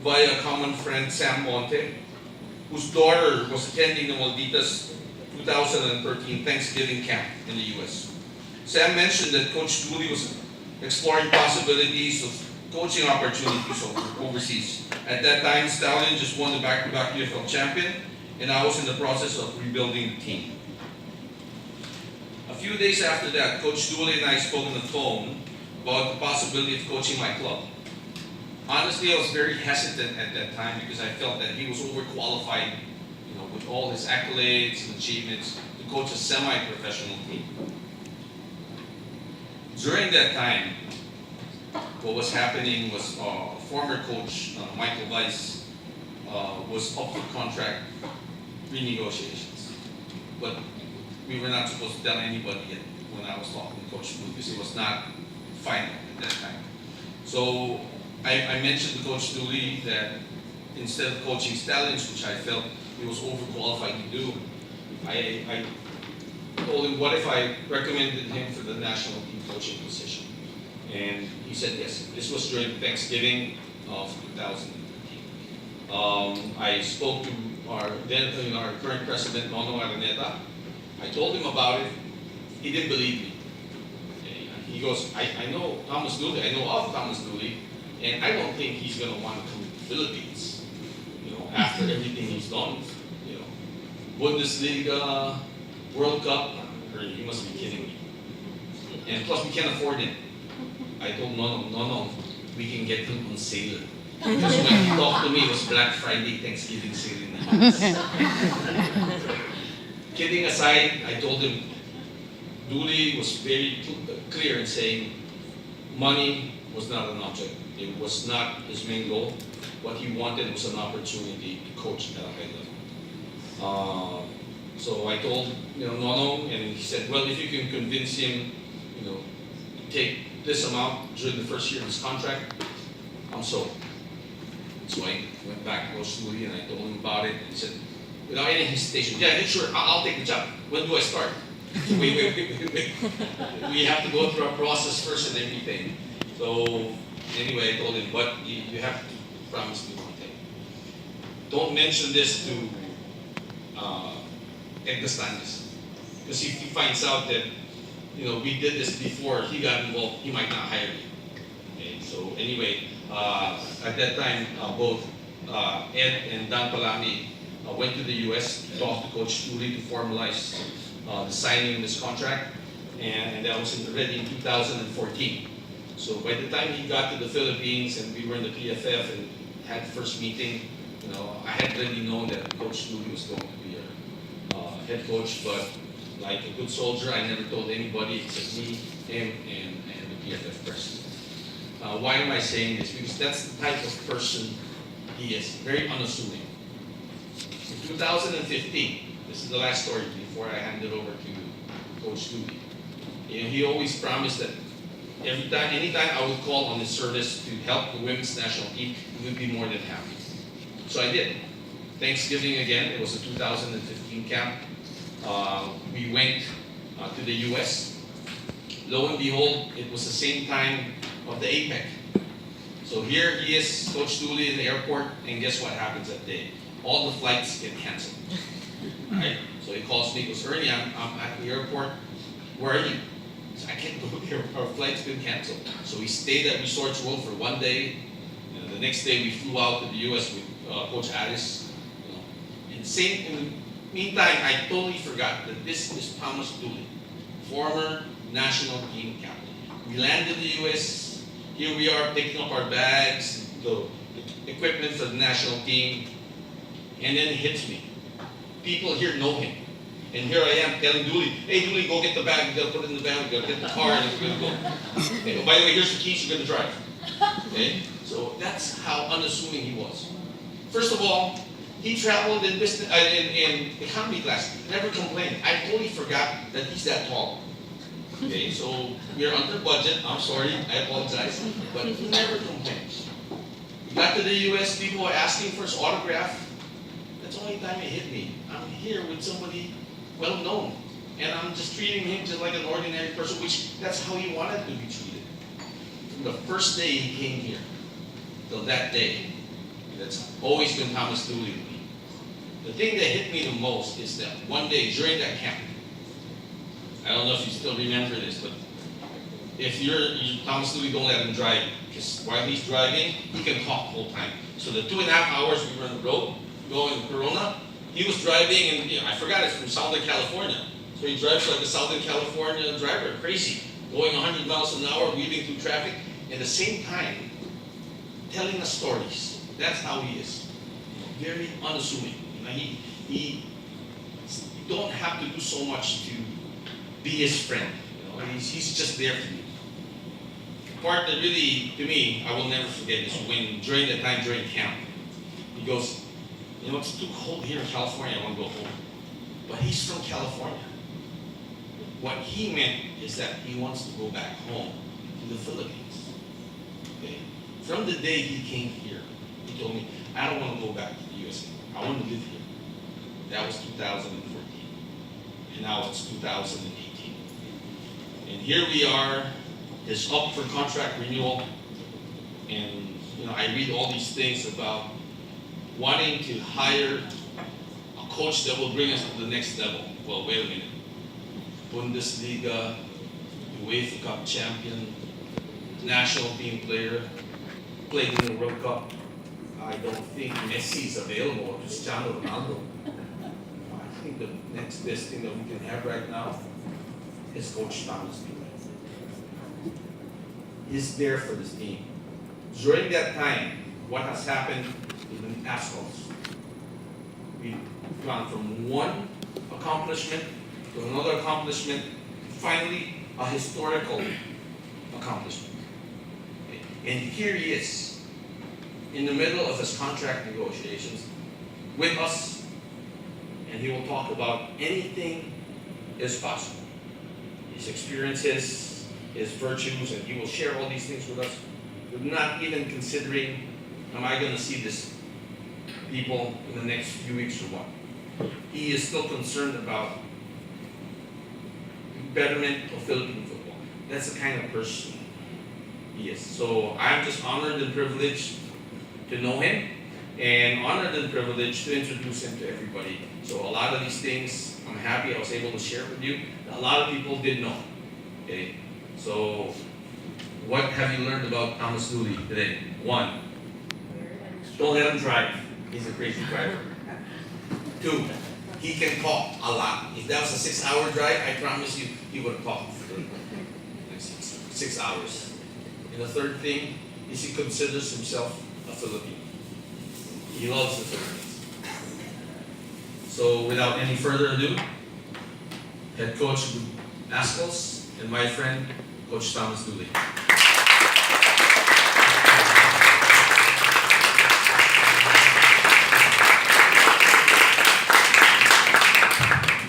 via a common friend, Sam Monte, whose daughter was attending the Malditas 2013 Thanksgiving camp in the US. Sam mentioned that Coach Dooley was exploring possibilities of coaching opportunities overseas. At that time, Stallion just won the back-to-back UFL champion, and I was in the process of rebuilding the team. A few days after that, Coach Dooley and I spoke on the phone about the possibility of coaching my club. Honestly, I was very hesitant at that time because I felt that he was overqualified, with all his accolades and achievements to coach a semi-professional team. During that time, what was happening was former coach Michael Weiss was up for contract renegotiations, but we were not supposed to tell anybody yet when I was talking to Coach Dooley because it was not final at that time. So I mentioned to Coach Dooley that instead of coaching Stallions, which I felt he was overqualified to do, I told him, what if I recommended him for the national team coaching position? And he said yes. This was during Thanksgiving of 2013. I spoke to our current president, Nono Araneta. I told him about it. He didn't believe me. He goes, I know Thomas Dooley, I know of Thomas Dooley, and I don't think he's going to want to come to the Philippines, after everything he's done, Bundesliga, World Cup. You must be kidding me. And plus, we can't afford him. I told no, we can get him on sale. Because when he talked to me, it was Black Friday, Thanksgiving sale in the house. Kidding aside, I told him, Dooley was very clear in saying money was not an object. It was not his main goal. What he wanted was an opportunity to coach at a high level. So I told Nono, and he said, well, if you can convince him, to take this amount during the first year of his contract, I'm sold. So I went back to Coach Dooley and I told him about it. And he said, without any hesitation, yeah, sure, I'll take the job. When do I start? We have to go through our process first and everything. So anyway, I told him, but you have to promise me one thing. Don't mention this to Edgar Stanley. Because if he finds out that we did this before he got involved, he might not hire me. Okay, so anyway, at that time, both Ed and Dan Palami went to the US to talk to Coach Dooley to formalize the signing of this contract, and that was already in 2014. So by the time he got to the Philippines and we were in the PFF and had the first meeting, I had already known that Coach Dooley was going to be our head coach, but like a good soldier, I never told anybody except me, him, and the PFF president. Why am I saying this? Because that's the type of person he is, very unassuming. In 2015, this is the last story before I hand it over to Coach Dooley. He always promised that anytime I would call on his service to help the women's national team, he would be more than happy. So I did. Thanksgiving again, it was a 2015 camp. We went to the US. Lo and behold, it was the same time of the APEC. So here he is, Coach Dooley in the airport, and guess what happens that day? All the flights get canceled. Right? So he calls me, goes, Ernie, I'm at the airport. Where are you? So I can't go here. Our flight's been canceled. So we stayed at Resorts World for one day. The next day we flew out to the US with Coach Addis. In the meantime, I totally forgot that this is Thomas Dooley, former national team captain. We landed in the US. Here we are picking up our bags, the equipment for the national team, and then it hits me. People here know him. And here I am telling Dooley, hey Dooley, go get the bag, we gotta put it in the van, we gotta get the car, and we're gonna go. Okay, oh, by the way, here's the keys, you're gonna drive. Okay? So that's how unassuming he was. First of all, he traveled in business in economy class, never complained. I totally forgot that he's that tall. Okay, so we're under budget, I'm sorry, I apologize, but he never complained. We got to the US, people were asking for his autograph. That's the only time it hit me. I'm here with somebody well known, and I'm just treating him just like an ordinary person, which that's how he wanted to be treated. From the first day he came here till that day, That's always been Thomas Dooley to me. The thing that hit me the most is that one day during that camp, I don't know if you still remember this, but if Thomas Dooley, don't let him drive, because while he's driving, he can talk the whole time. So the 2.5 hours we were on the road, going to Corona, he was driving, and I forgot it's from Southern California. So he drives like a Southern California driver, crazy, going 100 miles an hour, weaving through traffic, at the same time, telling us stories. That's how he is. Very unassuming. You don't have to do so much to be his friend. He's just there for you. The part that really, to me, I will never forget is when during camp, he goes, it's too cold here in California, I want to go home. But he's from California. What he meant is that he wants to go back home to the Philippines. Okay? From the day he came here, he told me, I don't want to go back to the USA. I want to live here. That was 2014. And now it's 2018. And here we are, it's up for contract renewal. And I read all these things about wanting to hire a coach that will bring us to the next level. Well, wait a minute. Bundesliga, UEFA Cup champion, national team player, played in the World Cup. I don't think Messi is available, or Cristiano Ronaldo. I think the next best thing that we can have right now is Coach Thomas Dooley. He's there for this team. During that time, what has happened in the Astros? We've gone from one accomplishment to another accomplishment, finally a historical accomplishment. And here he is, in the middle of his contract negotiations with us, and he will talk about anything is possible. His experiences, his virtues, and he will share all these things with us. We're not even considering, am I going to see this people in the next few weeks or what? He is still concerned about betterment of Philippine football. That's the kind of person he is. So I'm just honored and privileged to know him, and honored and privileged to introduce him to everybody. So a lot of these things, I'm happy I was able to share with you. A lot of people didn't know. Okay, so what have you learned about Thomas Dooley today? 1, don't let him drive. He's a crazy driver. 2, he can talk a lot. If that was a 6-hour drive, I promise you, he would have talked for the next 6 hours. And the third thing is he considers himself a Filipino. He loves the Philippines. So without any further ado, head coach Ascos and my friend, Coach Thomas Dooley.